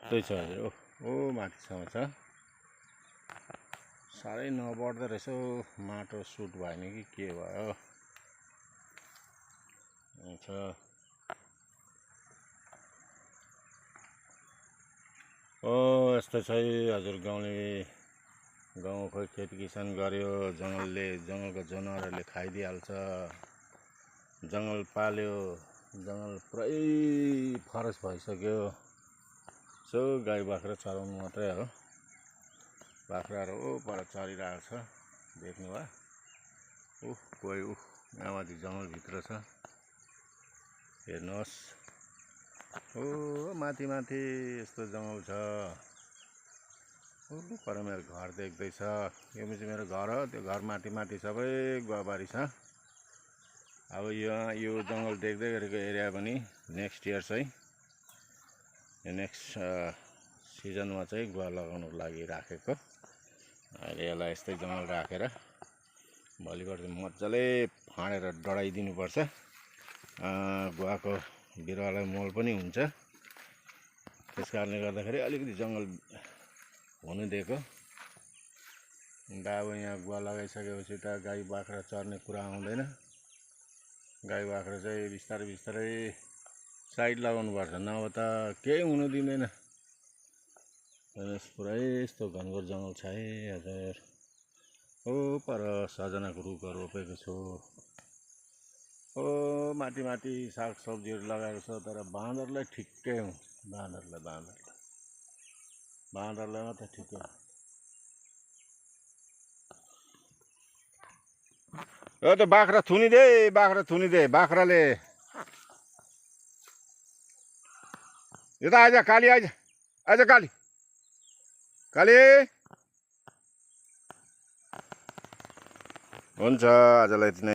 त्यही छ हजुर। ओ माथिसम्म छ। साह्रै नबढ्दो रहेछ हौ, माटो सुट भएन कि के भयो छ। ओ यस्तो छ हजुर, गाउँको खेती किसान गर्यो, जङ्गलको जनावरहरूले खाइदिइहाल्छ। जङ्गल पाल्यो, जङ्गल पुरै फरेस्ट भइसक्यो। सो गाई बाख्रा चराउनु मात्रै हो। बाख्राहरू पर चरिरहेको छ, देख्नुभयो। कोही यहाँ माथि जङ्गलभित्र छ, हेर्नुहोस्। माथि यस्तो जङ्गल छ। पर मेरो घर देख्दैछ। यो चाहिँ मेरो घर हो। त्यो घर माथि सबै गुवाबारी छ। अब यो जङ्गल देख्दै गरेको एरिया पनि नेक्स्ट इयर चाहिँ, नेक्स्ट सिजनमा चाहिँ गुवा लगाउनुको लागि राखेको। अहिले यसलाई यस्तै जङ्गल राखेर भोलिपल्ट मजाले फाँडेर डढाइदिनुपर्छ। गुवाको बिरुवालाई मल पनि हुन्छ। त्यस कारणले गर्दाखेरि अलिकति जङ्गल हुनु दिएको। अन्त अब यहाँ गुवा लगाइसकेपछि त गाई बाख्रा चर्ने कुरा आउँदैन। गाई बाख्रा चाहिँ बिस्तारै साइड लगाउनुपर्छ, नभए त केही हुनु दिँदैन। पुरै यस्तो घनघोर जङ्गल छ है हजुर। पर सजनाको रुखहरू रोपेको छु। माथि साग सब्जीहरू लगाएको छ, तर बाँदरलाई ठिक्कै हो। बाँदरलाई मात्रै ठिकै हो। त्यो बाख्रा थुनिदे बाख्राले। यता आइज काली, आइज काली। हुन्छ, आजलाई यति नै।